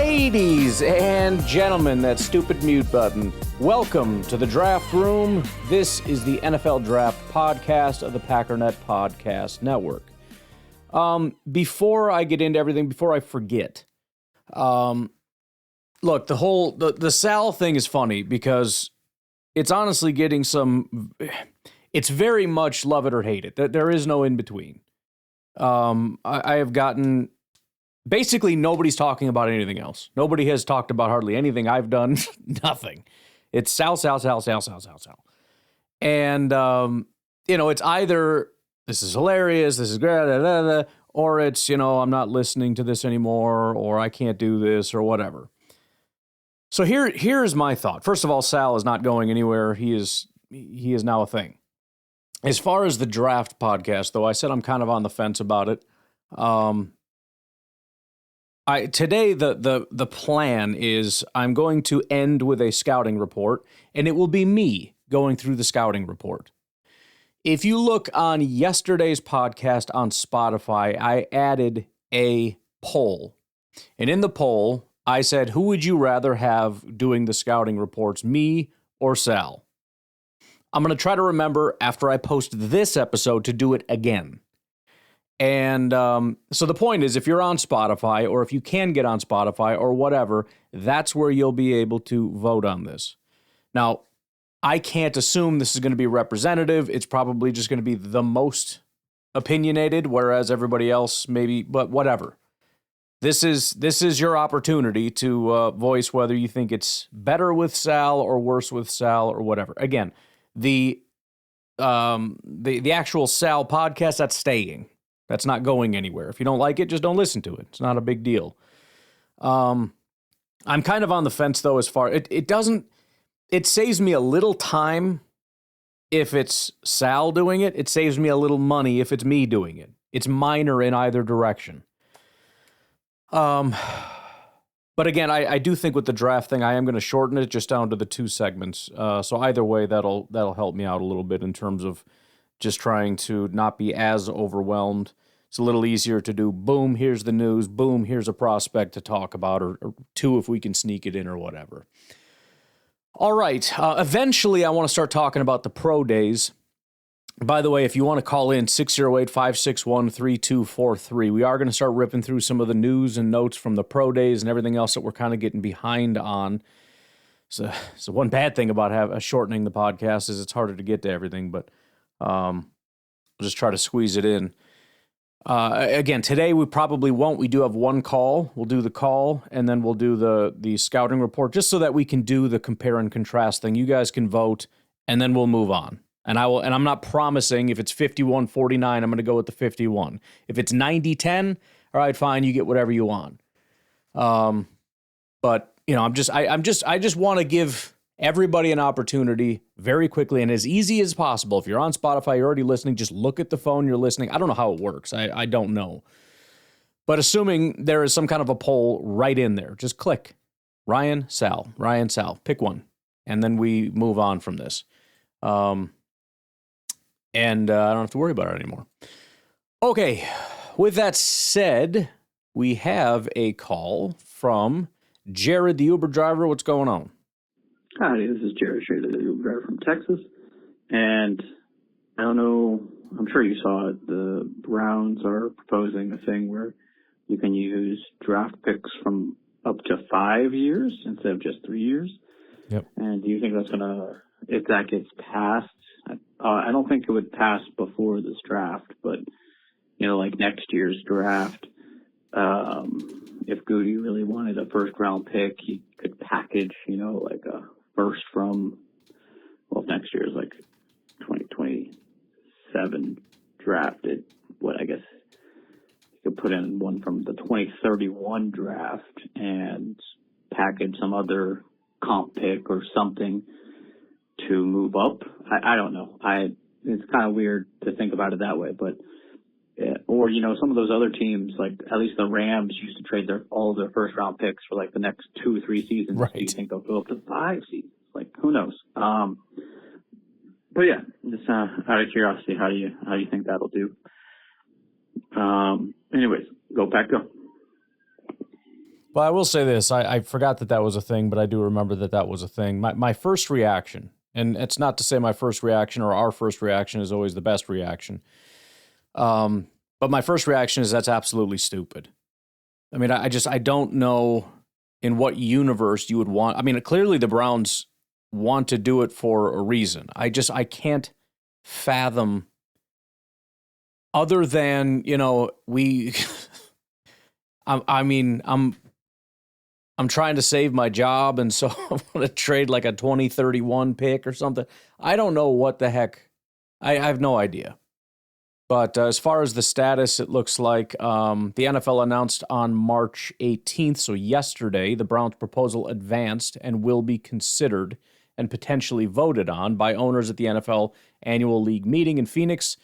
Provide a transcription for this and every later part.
Ladies and gentlemen, that stupid mute button. Welcome to the Draft Room. This is the NFL Draft podcast of the Packernet Podcast Network. Before I get into everything, before I forget, look, the Sal thing is funny because it's honestly getting it's very much love it or hate it. There is no in between. I have gotten, basically nobody's talking about anything else. Nobody has talked about hardly anything I've done. Nothing. It's Sal. And, it's either this is hilarious, this is great, or it's, I'm not listening to this anymore, or I can't do this, or whatever. So here's my thought. First of all, Sal is not going anywhere. He is now a thing. As far as the draft podcast, though, I said I'm kind of on the fence about it. Today the plan is I'm going to end with a scouting report, and it will be me going through the scouting report. If you look on yesterday's podcast on Spotify, I added a poll. And in the poll, I said, who would you rather have doing the scouting reports, me or Sal? I'm going to try to remember after I post this episode to do it again. And so the point is, if you're on Spotify, or if you can get on Spotify or whatever, that's where you'll be able to vote on this. Now, I can't assume this is going to be representative. It's probably just going to be the most opinionated, whereas everybody else maybe, but whatever. This is your opportunity to voice whether you think it's better with Sal or worse with Sal or whatever. Again, the actual Sal podcast, that's staying. That's not going anywhere. If you don't like it, just don't listen to it. It's not a big deal. I'm kind of on the fence, though, as far... It saves me a little time if it's Sal doing it. It saves me a little money if it's me doing it. It's minor in either direction. But again, I do think with the draft thing, I am going to shorten it just down to the 2 segments. So either way, that'll help me out a little bit in terms of just trying to not be as overwhelmed. It's a little easier to do, boom, here's the news, boom, here's a prospect to talk about, or 2 if we can sneak it in or whatever. All right, eventually I want to start talking about the pro days. By the way, if you want to call in, 608-561-3243. We are going to start ripping through some of the news and notes from the pro days and everything else that we're kind of getting behind on. So one bad thing about shortening the podcast is it's harder to get to everything, but we'll just try to squeeze it in. Again, today we probably won't. We do have one call. We'll do the call, and then we'll do the scouting report, just so that we can do the compare and contrast thing. You guys can vote, and then we'll move on. And I'm not promising if it's 51-49, I'm going to go with the 51. If it's 90-10, all right, fine, you get whatever you want. But I just want to give everybody an opportunity very quickly and as easy as possible. If you're on Spotify, you're already listening, just look at the phone you're listening. I don't know how it works. I don't know. But assuming there is some kind of a poll right in there, just click Ryan, Sal, pick one. And then we move on from this. And I don't have to worry about it anymore. Okay, with that said, we have a call from Jared, the Uber driver. What's going on? Hi, this is Jared Schrader, the Uber driver from Texas. And I don't know, I'm sure you saw it, the Browns are proposing a thing where you can use draft picks from up to 5 years instead of just 3 years. Yep. And do you think that's going to, if that gets passed, I don't think it would pass before this draft, but, like next year's draft, if Goody really wanted a first-round pick, he could package, like a first from, if next year's like 2027 drafted, I guess you could put in one from the 2031 draft and package some other comp pick or something to move up. I don't know. It's kind of weird to think about it that way, but or some of those other teams, like at least the Rams used to trade all of their first round picks for like the next 2 or 3 seasons. Right. Do you think they'll go up to 5 seasons? Like who knows? But yeah, just out of curiosity, how do you think that'll do? Anyways, go Pack, go. Well, I will say this. I forgot that was a thing, but I do remember that was a thing. My first reaction, and it's not to say my first reaction or our first reaction is always the best reaction, but my first reaction is that's absolutely stupid. I mean, I don't know in what universe you would want. I mean, clearly the Browns want to do it for a reason. I can't fathom other than, we I'm trying to save my job, and so I want to trade like a 2031 pick or something. I don't know what the heck. I have no idea. But as far as the status, it looks like the NFL announced on March 18th, so yesterday, the Browns' proposal advanced and will be considered and potentially voted on by owners at the NFL annual league meeting in Phoenix,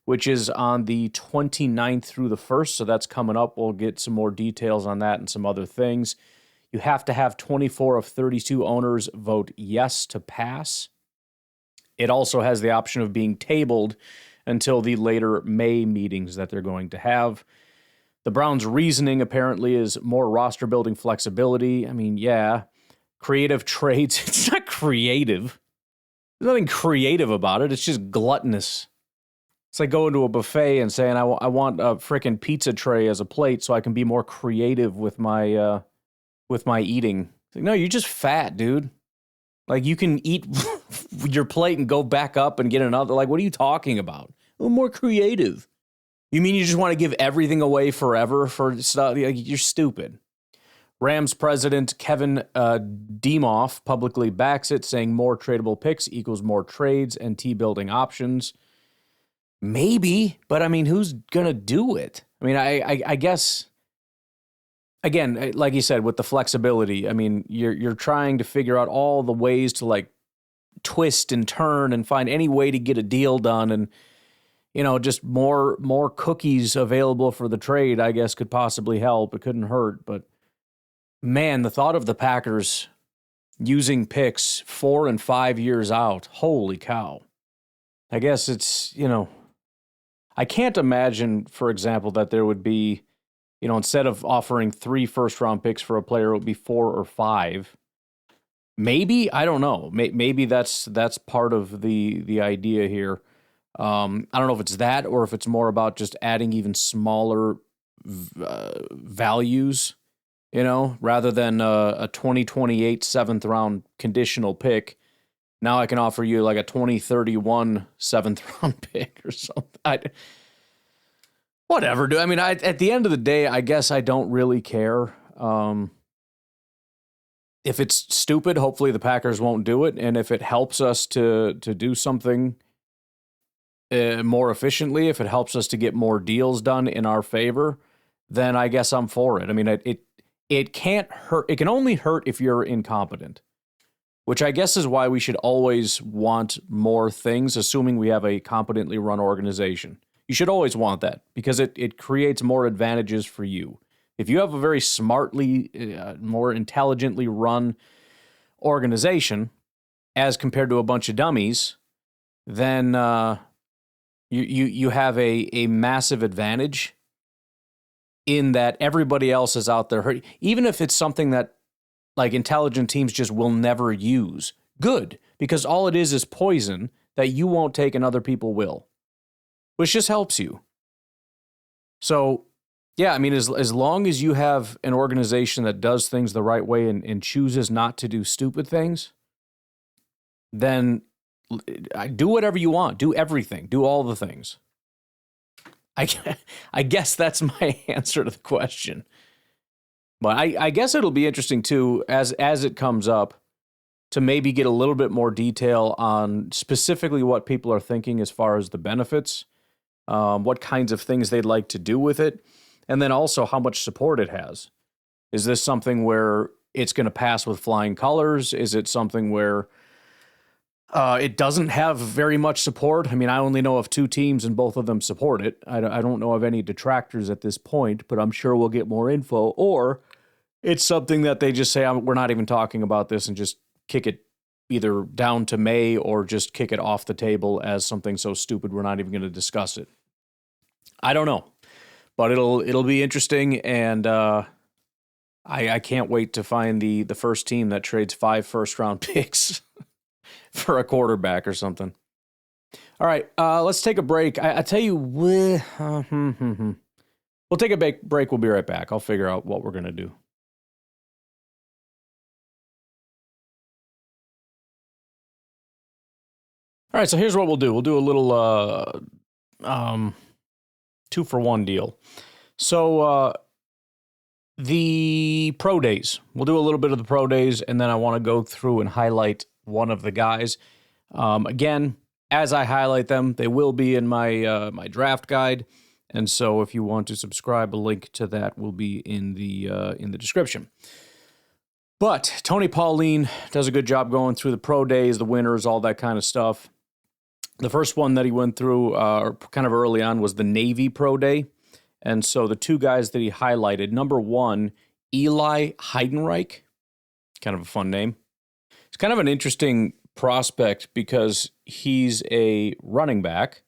which is on the 29th through the 1st, so that's coming up. We'll get some more details on that and some other things. You have to have 24 of 32 owners vote yes to pass. It also has the option of being tabled until the later May meetings that they're going to have. The Browns' reasoning apparently is more roster building flexibility. I mean, yeah, creative trades. It's not creative. There's nothing creative about it. It's just gluttonous. It's like going to a buffet and saying, I want a frickin' pizza tray as a plate so I can be more creative with my eating. Like, no, you're just fat, dude. Like, you can eat your plate and go back up and get another. Like, what are you talking about? More creative. You mean you just want to give everything away forever for stuff? You're stupid. Rams president Kevin Demoff publicly backs it, saying more tradable picks equals more trades and T-building options. Maybe, but I mean, who's going to do it? I mean, I guess... Again, like you said, with the flexibility, I mean, you're trying to figure out all the ways to like twist and turn and find any way to get a deal done, and just more cookies available for the trade, I guess, could possibly help. It couldn't hurt, but man, the thought of the Packers using picks 4 and 5 years out, holy cow! I guess it's I can't imagine, for example, that there would be. Instead of offering 3 first-round picks for a player, it would be 4 or 5. Maybe, I don't know. Maybe that's part of the idea here. I don't know if it's that or if it's more about just adding even smaller values, rather than a 2028 7th-round conditional pick. Now I can offer you like a 2031 7th-round pick or something. Whatever, dude. I mean, at the end of the day, I guess I don't really care. If it's stupid, hopefully the Packers won't do it. And if it helps us to do something more efficiently, if it helps us to get more deals done in our favor, then I guess I'm for it. I mean, it can't hurt. It can only hurt if you're incompetent, which I guess is why we should always want more things, assuming we have a competently run organization. You should always want that because it creates more advantages for you. If you have a very smartly, more intelligently run organization as compared to a bunch of dummies, then you have a massive advantage in that everybody else is out there hurting. Even if it's something that like intelligent teams just will never use. Good, because all it is poison that you won't take and other people will. Which just helps you. So, yeah, I mean, as long as you have an organization that does things the right way and chooses not to do stupid things, then do whatever you want. Do everything. Do all the things. I guess that's my answer to the question. But I guess it'll be interesting, too, as it comes up, to maybe get a little bit more detail on specifically what people are thinking as far as the benefits. What kinds of things they'd like to do with it, and then also how much support it has. Is this something where it's going to pass with flying colors? Is it something where it doesn't have very much support? I mean, I only know of 2 teams and both of them support it. I don't know of any detractors at this point, but I'm sure we'll get more info. Or it's something that they just say, we're not even talking about this and just kick it either down to May or just kick it off the table as something so stupid we're not even going to discuss it. I don't know, but it'll be interesting, and I I can't wait to find the first team that trades 5 first-round picks for a quarterback or something. All right, let's take a break. I tell you, we'll take a break. We'll be right back. I'll figure out what we're going to do. All right, so here's what we'll do. We'll do a little 2-for-1 deal. So the pro days. We'll do a little bit of the pro days, and then I want to go through and highlight one of the guys. Again, as I highlight them, they will be in my my draft guide, and so if you want to subscribe, a link to that will be in the description. But Tony Pauline does a good job going through the pro days, the winners, all that kind of stuff. The first one that he went through kind of early on was the Navy Pro Day. And so the 2 guys that he highlighted, number 1, Eli Heidenreich, kind of a fun name. It's kind of an interesting prospect because he's a running back,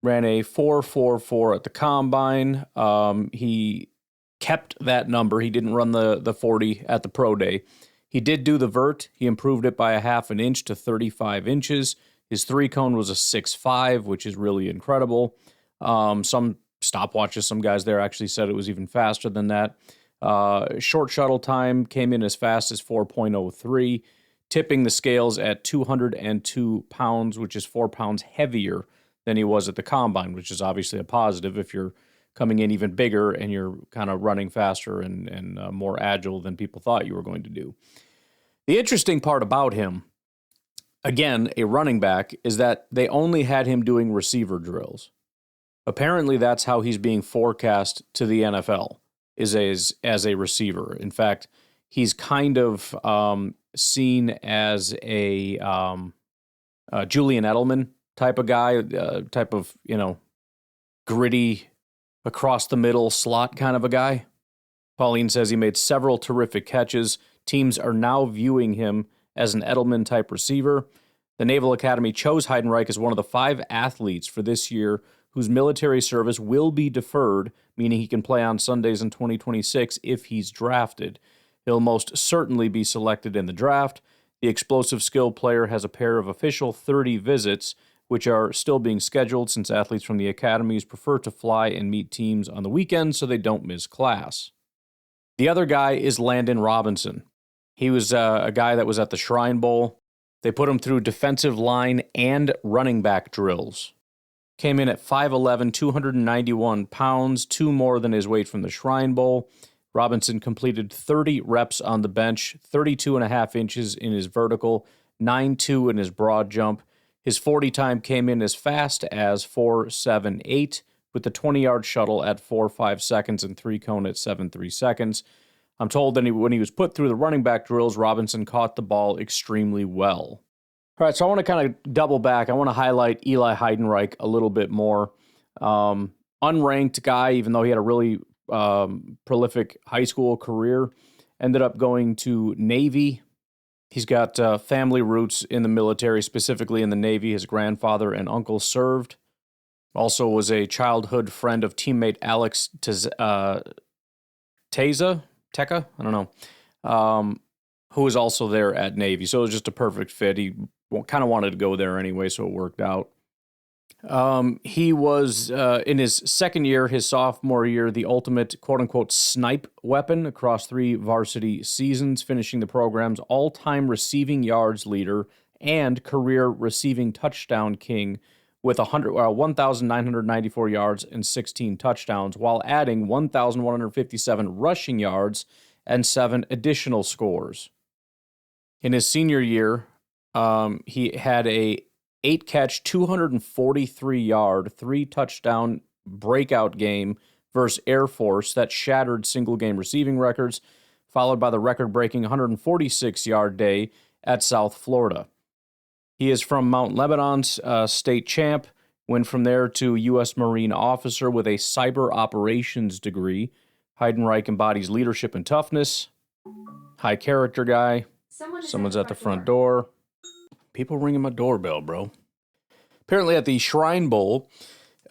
ran a 4.44 at the combine. He kept that number. He didn't run the 40 at the pro day. He did do the vert. He improved it by a half an inch to 35 inches. His 3-cone was a 6.5, which is really incredible. Some stopwatches, some guys there actually said it was even faster than that. Short shuttle time came in as fast as 4.03, tipping the scales at 202 pounds, which is 4 pounds heavier than he was at the combine, which is obviously a positive if you're coming in even bigger and you're kind of running faster and more agile than people thought you were going to do. The interesting part about him, again, a running back, is that they only had him doing receiver drills. Apparently, that's how he's being forecast to the NFL, is as a receiver. In fact, he's kind of seen as a Julian Edelman type of guy, type of, gritty, across-the-middle slot kind of a guy. Pauline says he made several terrific catches. Teams are now viewing him as an Edelman-type receiver. The Naval Academy chose Heidenreich as one of the 5 athletes for this year whose military service will be deferred, meaning he can play on Sundays in 2026 if he's drafted. He'll most certainly be selected in the draft. The explosive skill player has a pair of official 30 visits, which are still being scheduled since athletes from the academies prefer to fly and meet teams on the weekends so they don't miss class. The other guy is Landon Robinson. He was a guy that was at the Shrine Bowl. They put him through defensive line and running back drills. Came in at 5'11", 291 pounds, 2 more than his weight from the Shrine Bowl. Robinson completed 30 reps on the bench, 32.5 inches in his vertical, 9.2 in his broad jump. His 40 time came in as fast as 4.78, with the 20-yard shuttle at 4.5 seconds and 3-cone at 7.3 seconds. I'm told that when he was put through the running back drills, Robinson caught the ball extremely well. All right, so I want to kind of double back. I want to highlight Eli Heidenreich a little bit more. Unranked guy, even though he had a really prolific high school career, ended up going to Navy. He's got family roots in the military, specifically in the Navy. His grandfather and uncle served. Also was a childhood friend of teammate Alex Teka, I don't know, who was also there at Navy. So it was just a perfect fit. He kind of wanted to go there anyway, so it worked out. He was, in his second year, his sophomore year, the ultimate quote-unquote snipe weapon across 3 varsity seasons, finishing the program's all-time receiving yards leader and career receiving touchdown king with 1,994 yards and 16 touchdowns, while adding 1,157 rushing yards and 7 additional scores. In his senior year, he had a 8-catch, 243-yard, 3-touchdown breakout game versus Air Force that shattered single-game receiving records, followed by the record-breaking 146-yard day at South Florida. He is from Mount Lebanon's state champ, went from there to U.S. Marine officer with a cyber operations degree. Heidenreich embodies leadership and toughness. High character guy. Someone's at the front door. People ringing my doorbell, bro. Apparently at the Shrine Bowl,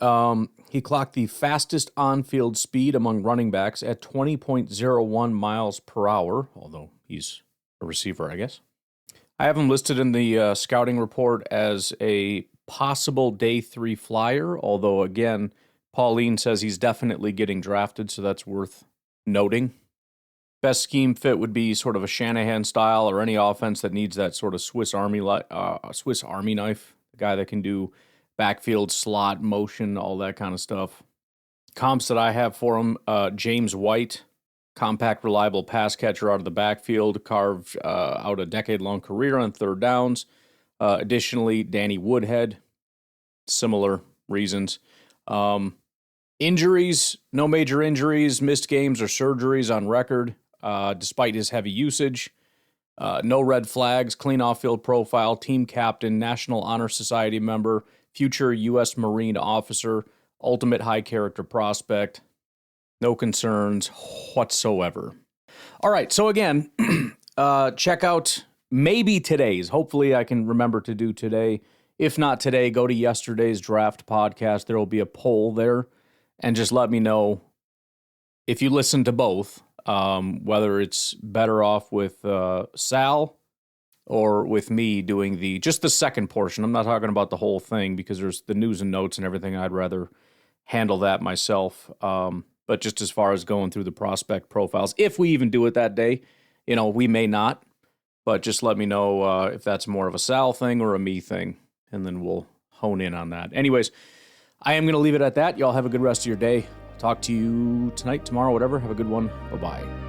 He clocked the fastest on-field speed among running backs at 20.01 miles per hour, although he's a receiver, I guess. I have him listed in the scouting report as a possible day 3 flyer, although, again, Pauline says he's definitely getting drafted, so that's worth noting. Best scheme fit would be sort of a Shanahan style or any offense that needs that sort of Swiss Army knife, a guy that can do backfield, slot, motion, all that kind of stuff. Comps that I have for him, James White, compact, reliable pass catcher out of the backfield, carved out a decade-long career on third downs. Additionally, Danny Woodhead, similar reasons. Injuries, no major injuries, missed games or surgeries on record, despite his heavy usage. No red flags, clean off-field profile, team captain, National Honor Society member, future U.S. Marine officer, ultimate high-character prospect. No concerns whatsoever. All right, so again, check out maybe today's. Hopefully I can remember to do today. If not today, go to yesterday's draft podcast. There will be a poll there. And just let me know if you listen to both, whether it's better off with Sal or with me doing just the second portion. I'm not talking about the whole thing because there's the news and notes and everything. I'd rather handle that myself. But just as far as going through the prospect profiles, if we even do it that day, we may not. But just let me know if that's more of a Sal thing or a me thing, and then we'll hone in on that. Anyways, I am going to leave it at that. Y'all have a good rest of your day. Talk to you tonight, tomorrow, whatever. Have a good one. Bye-bye.